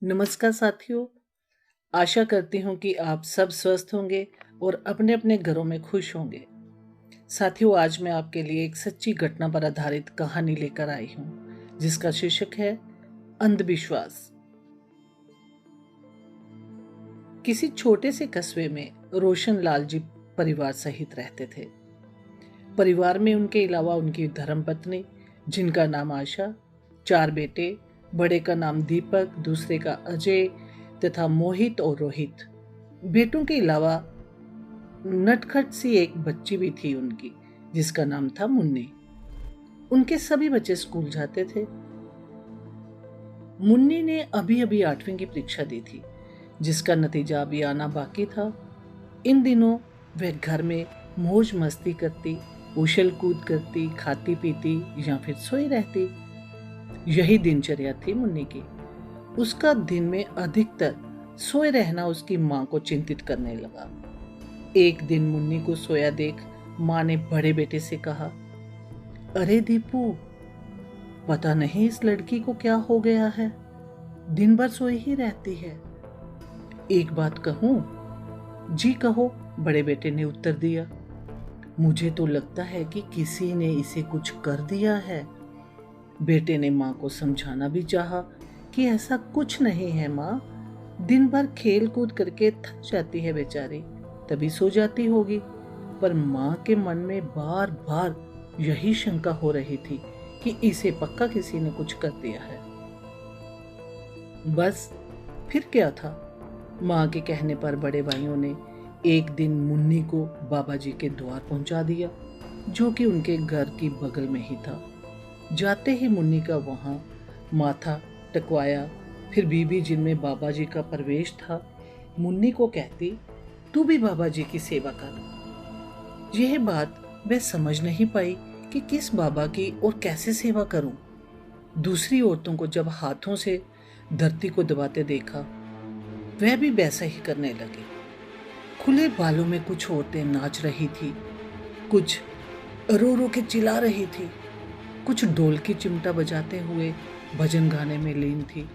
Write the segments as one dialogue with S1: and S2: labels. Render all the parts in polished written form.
S1: नमस्कार साथियों। आशा करती हूँ कि आप सब स्वस्थ होंगे और अपने अपने घरों में खुश होंगे। साथियों, आज मैं आपके लिए एक सच्ची घटना पर आधारित कहानी लेकर आई हूँ जिसका शीर्षक है अंधविश्वास। किसी छोटे से कस्बे में रोशन लाल जी परिवार सहित रहते थे। परिवार में उनके अलावा उनकी धर्मपत्नी, जिनका नाम आशा, 4 बेटे, बड़े का नाम दीपक, दूसरे का अजय तथा मोहित और रोहित। बेटों के अलावा नटखट सी एक बच्ची भी थी उनकी, जिसका नाम था मुन्नी। उनके सभी बच्चे स्कूल जाते थे। मुन्नी ने अभी अभी 8वीं की परीक्षा दी थी, जिसका नतीजा अभी आना बाकी था। इन दिनों वह घर में मौज मस्ती करती, उछल कूद करती, खाती पीती या फिर सोई रहती। यही दिनचर्या थी मुन्नी की। उसका दिन में अधिकतर सोए रहना उसकी माँ को चिंतित करने लगा। एक दिन मुन्नी को सोया देख माँ ने बड़े बेटे से कहा, अरे दीपू, पता नहीं इस लड़की को क्या हो गया है, दिन भर सोई ही रहती है। एक बात कहूं? जी कहो, बड़े बेटे ने उत्तर दिया। मुझे तो लगता है कि किसी ने इसे कुछ कर दिया है। बेटे ने माँ को समझाना भी चाहा कि ऐसा कुछ नहीं है माँ, दिन भर खेल कूद करके थक जाती है बेचारी, तभी सो जाती होगी। पर माँ के मन में बार बार यही शंका हो रही थी कि इसे पक्का किसी ने कुछ कर दिया है। बस फिर क्या था, माँ के कहने पर बड़े भाइयों ने एक दिन मुन्नी को बाबा जी के द्वार पहुंचा दिया, जो कि उनके घर की बगल में ही था। जाते ही मुन्नी का वहां माथा टकवाया। फिर बीबी, जिनमें बाबा जी का प्रवेश था, मुन्नी को कहती, तू भी बाबा जी की सेवा कर। यह बात वह समझ नहीं पाई कि किस बाबा की और कैसे सेवा करूं। दूसरी औरतों को जब हाथों से धरती को दबाते देखा, वह भी वैसा ही करने लगी। खुले बालों में कुछ औरतें नाच रही थी, कुछ रो रो के चिल्ला रही थी, कुछ ढोल की चिमटा बजाते हुए भजन गाने में लीन थी।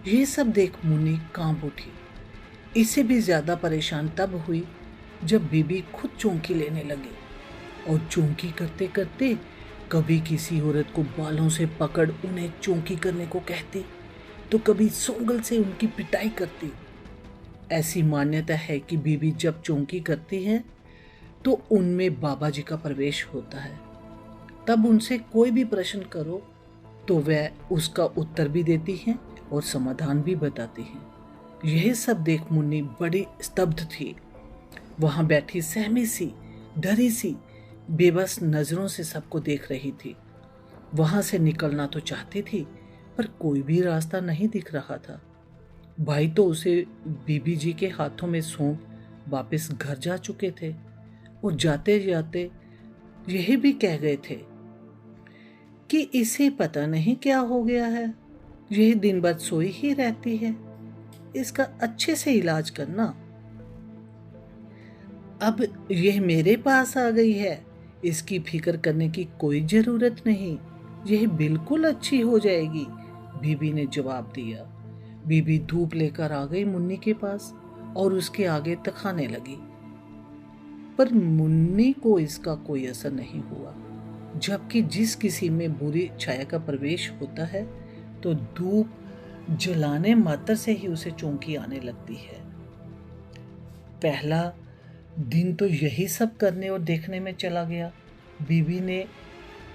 S1: ये सब देख मुन्नी कांप उठी। इससे भी ज्यादा परेशान तब हुई जब बीबी खुद चौंकी लेने लगी और चौंकी करते करते कभी किसी औरत को बालों से पकड़ उन्हें चौंकी करने को कहती, तो कभी सोंगल से उनकी पिटाई करती। ऐसी मान्यता है कि बीबी जब चौंकी करती है तो उनमें बाबा जी का प्रवेश होता है। तब उनसे कोई भी प्रश्न करो तो वह उसका उत्तर भी देती हैं और समाधान भी बताती हैं। यह सब देख मुन्नी बड़ी स्तब्ध थी। वहां बैठी सहमी सी, डरी सी, बेबस नजरों से सबको देख रही थी। वहां से निकलना तो चाहती थी, पर कोई भी रास्ता नहीं दिख रहा था। भाई तो उसे बीबी जी के हाथों में सौंप वापस घर जा चुके थे और जाते जाते यही भी कह गए थे कि इसे पता नहीं क्या हो गया है, यह दिन भर सोई ही रहती है, इसका अच्छे से इलाज करना। अब यह मेरे पास आ गई है, इसकी फिक्र करने की कोई जरूरत नहीं, यह बिल्कुल अच्छी हो जाएगी, बीबी ने जवाब दिया। बीबी धूप लेकर आ गई मुन्नी के पास और उसके आगे तकाने लगी, पर मुन्नी को इसका कोई असर नहीं हुआ। जबकि जिस किसी में बुरी छाया का प्रवेश होता है तो धूप जलाने मात्र से ही उसे चौंकी आने लगती है। पहला दिन तो यही सब करने और देखने में चला गया। बीबी ने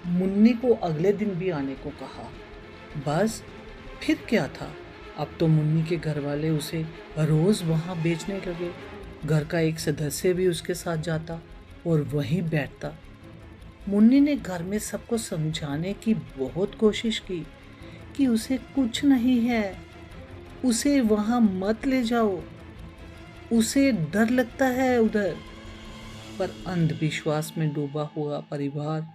S1: मुन्नी को अगले दिन भी आने को कहा। बस फिर क्या था, अब तो मुन्नी के घर वाले उसे रोज वहां बेचने लगे। घर का एक सदस्य भी उसके साथ जाता और वहीं बैठता। मुन्नी ने घर में सबको समझाने की बहुत कोशिश की कि उसे कुछ नहीं है, उसे वहां मत ले जाओ, उसे डर लगता है उधर। पर अंधविश्वास में डूबा हुआ परिवार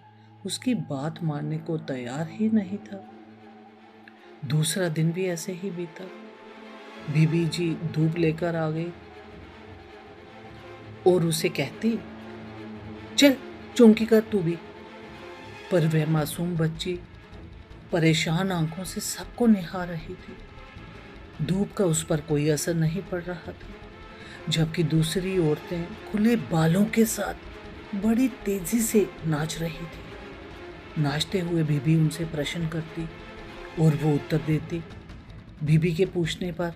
S1: उसकी बात मानने को तैयार ही नहीं था। दूसरा दिन भी ऐसे ही बीता। बीबी जी धूप लेकर आ गई और उसे कहती, चल चौंकी कर तू भी। पर वह मासूम बच्ची परेशान आंखों से सबको निहार रही थी। धूप का उस पर कोई असर नहीं पड़ रहा था, जबकि दूसरी औरतें खुले बालों के साथ बड़ी तेजी से नाच रही थी। नाचते हुए बीबी उनसे प्रश्न करती और वो उत्तर देती। बीबी के पूछने पर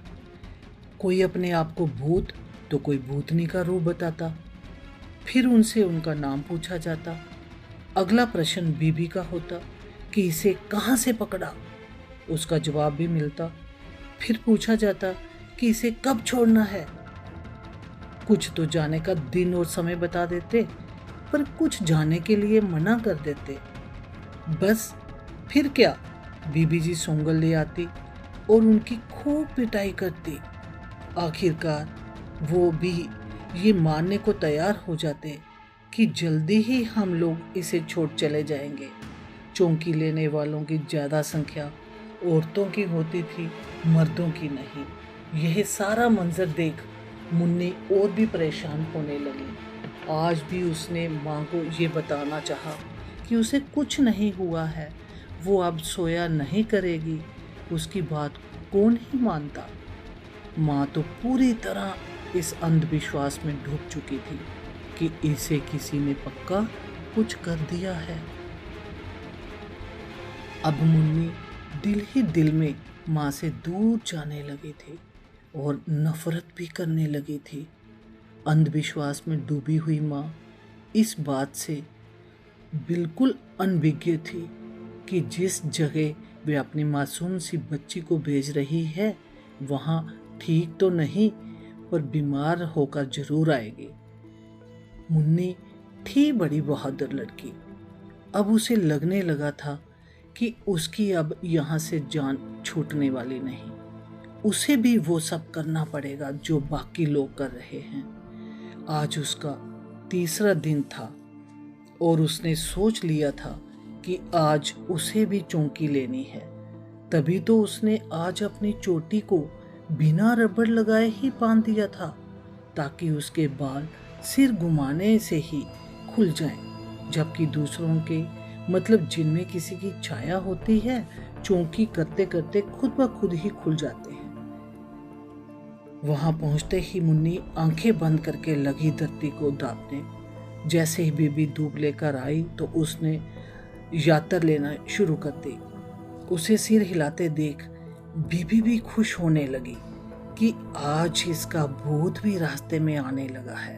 S1: कोई अपने आप को भूत तो कोई भूतनी का रूप बताता। फिर उनसे उनका नाम पूछा जाता। अगला प्रश्न बीबी का होता कि इसे कहाँ से पकड़ा। उसका जवाब भी मिलता। फिर पूछा जाता कि इसे कब छोड़ना है। कुछ तो जाने का दिन और समय बता देते, पर कुछ जाने के लिए मना कर देते। बस फिर क्या, बीबी जी सोंगल ले आती और उनकी खूब पिटाई करती। आखिरकार वो भी ये मानने को तैयार हो जाते कि जल्दी ही हम लोग इसे छोड़ चले जाएंगे। चौंकी लेने वालों की ज़्यादा संख्या औरतों की होती थी, मर्दों की नहीं। यह सारा मंजर देख मुन्नी और भी परेशान होने लगी। आज भी उसने माँ को ये बताना चाहा कि उसे कुछ नहीं हुआ है, वो अब सोया नहीं करेगी। उसकी बात कौन ही मानता। माँ तो पूरी तरह इस अंधविश्वास में डूब चुकी थी कि इसे किसी ने पक्का कुछ कर दिया है। अब मुन्नी दिल ही दिल में माँ से दूर जाने लगी थी और नफरत भी करने लगी थी। अंधविश्वास में डूबी हुई माँ इस बात से बिल्कुल अनभिज्ञ थी कि जिस जगह वे अपनी मासूम सी बच्ची को भेज रही है वहाँ ठीक तो नहीं, पर बीमार होकर जरूर आएगी। मुन्नी थी बड़ी बहादुर लड़की। अब उसे लगने लगा था कि उसकी अब यहाँ से जान छूटने वाली नहीं। उसे भी वो सब करना पड़ेगा जो बाकी लोग कर रहे हैं। आज उसका तीसरा दिन था और उसने सोच लिया था कि आज उसे भी चौंकी लेनी है। तभी तो उसने आज अपनी चोटी को बिना रबड़ लगाए ही बांध दिया था, ताकि उसके बाल सिर घुमाने से ही खुल जाएं, जबकि दूसरों के मतलब जिनमें किसी की छाया होती है, चौंकी करते करते खुद ब खुद ही खुल जाते हैं। वहां पहुंचते ही मुन्नी आंखें बंद करके लगी धरती को दापने। जैसे ही बीबी धूप लेकर आई तो उसने यातर लेना शुरू कर दी। उसे सिर हिलाते देख बीबी भी खुश होने लगी कि आज इसका भूत भी रास्ते में आने लगा है।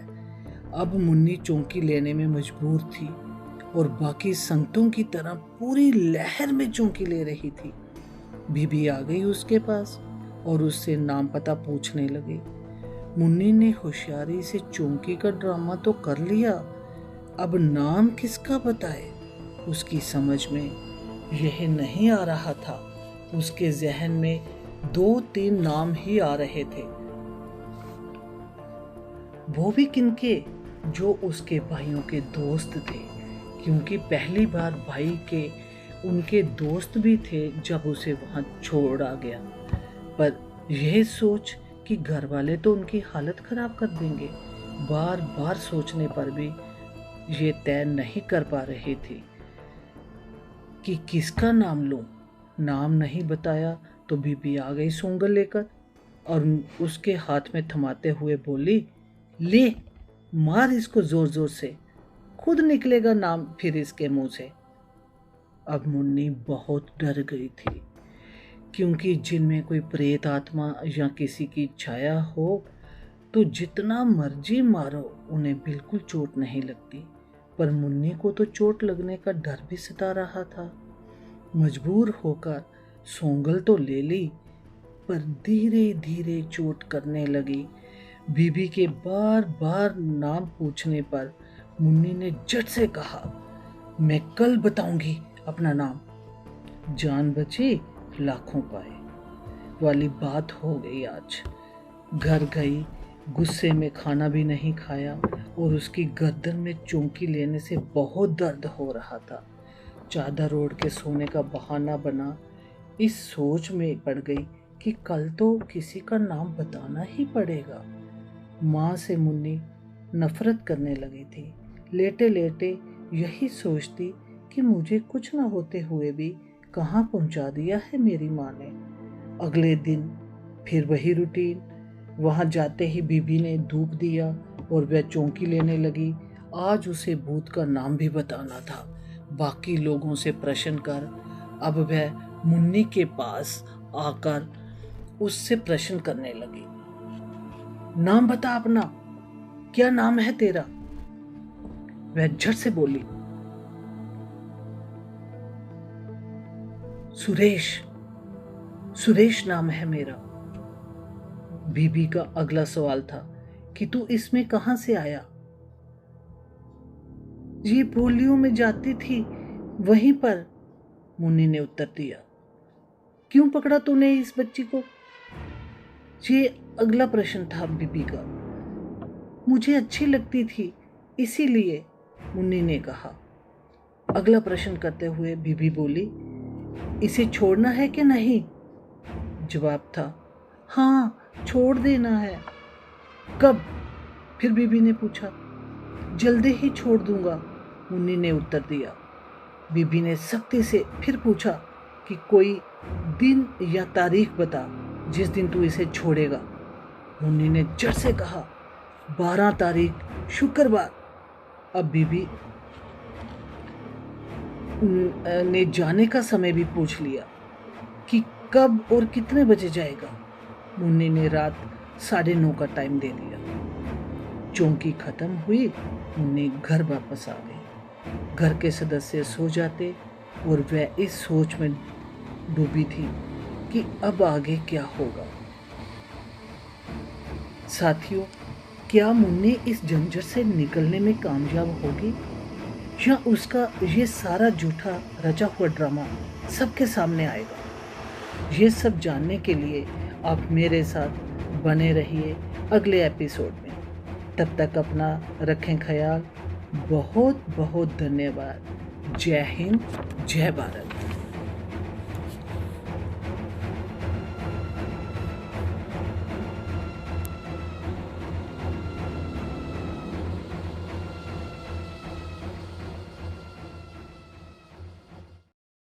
S1: अब मुन्नी चौंकी लेने में मजबूर थी और बाकी संतों की तरह पूरी लहर में चौंकी ले रही थी। बीबी आ गई उसके पास और उससे नाम पता पूछने लगी। मुन्नी ने होशियारी से चौंकी का ड्रामा तो कर लिया, अब नाम किसका बताए उसकी समझ में यह नहीं आ रहा था। उसके जहन में 2-3 नाम ही आ रहे थे, वो भी किनके, जो उसके भाइयों के दोस्त थे, क्योंकि पहली बार भाई के उनके दोस्त भी थे जब उसे वहां छोड़ा गया। पर यह सोच कि घर वाले तो उनकी हालत खराब कर देंगे, बार बार सोचने पर भी ये तय नहीं कर पा रही थी कि किसका नाम लूं। नाम नहीं बताया तो बीबी आ गई सोंगल लेकर और उसके हाथ में थमाते हुए बोली, ले मार इसको जोर जोर से, खुद निकलेगा नाम फिर इसके मुंह से। अब मुन्नी बहुत डर गई थी, क्योंकि जिनमें कोई प्रेत आत्मा या किसी की छाया हो तो जितना मर्जी मारो उन्हें बिल्कुल चोट नहीं लगती, पर मुन्नी को तो चोट लगने का डर भी सता रहा था। मजबूर होकर सोंगल तो ले ली, पर धीरे धीरे चोट करने लगी। बीबी के बार बार नाम पूछने पर मुन्नी ने झट से कहा, मैं कल बताऊंगी अपना नाम। जान बची लाखों पाए वाली बात हो गई। आज घर गई, गुस्से में खाना भी नहीं खाया और उसकी गर्दन में चौंकी लेने से बहुत दर्द हो रहा था। चादर ओढ़ के सोने का बहाना बना इस सोच में पड़ गई कि कल तो किसी का नाम बताना ही पड़ेगा। माँ से मुन्नी नफरत करने लगी थी। लेटे लेटे यही सोचती कि मुझे कुछ न होते हुए भी कहाँ पहुँचा दिया है मेरी माँ ने। अगले दिन फिर वही रूटीन। वहां जाते ही बीबी ने धूप दिया और वह चौंकी लेने लगी। आज उसे भूत का नाम भी बताना था। बाकी लोगों से प्रश्न कर अब वह मुन्नी के पास आकर उससे प्रश्न करने लगी। नाम बता अपना, क्या नाम है तेरा? वह झट से बोली, सुरेश, सुरेश नाम है मेरा। बीबी का अगला सवाल था कि तू इसमें कहां से आया? ये पोलियो में जाती थी वहीं पर, मुन्नी ने उत्तर दिया। क्यों पकड़ा तूने इस बच्ची को? ये अगला प्रश्न था बीबी का। मुझे अच्छी लगती थी इसीलिए, मुन्नी ने कहा। अगला प्रश्न करते हुए बीबी बोली, इसे छोड़ना है कि नहीं? जवाब था, हाँ छोड़ देना है। कब? फिर बीबी ने पूछा। जल्दी ही छोड़ दूंगा, मुन्नी ने उत्तर दिया। बीबी ने सख्ती से फिर पूछा कि कोई दिन या तारीख बता जिस दिन तू इसे छोड़ेगा। मुन्नी ने झट से कहा, 12 तारीख शुक्रवार। अब बीबी ने जाने का समय भी पूछ लिया कि कब और कितने बजे जाएगा। मुन्नी ने रात 9:30 का टाइम दे दिया। चौंकी खत्म हुई, मुन्नी घर वापस आ गई। घर के सदस्य सो जाते और वह इस सोच में डूबी थी कि अब आगे क्या होगा। साथियों, क्या मुन्नी इस झंझट से निकलने में कामयाब होगी या उसका ये सारा झूठा रचा हुआ ड्रामा सबके सामने आएगा? ये सब जानने के लिए आप मेरे साथ बने रहिए अगले एपिसोड में। तब तक अपना रखें ख्याल। बहुत बहुत धन्यवाद। जय हिंद, जय भारत।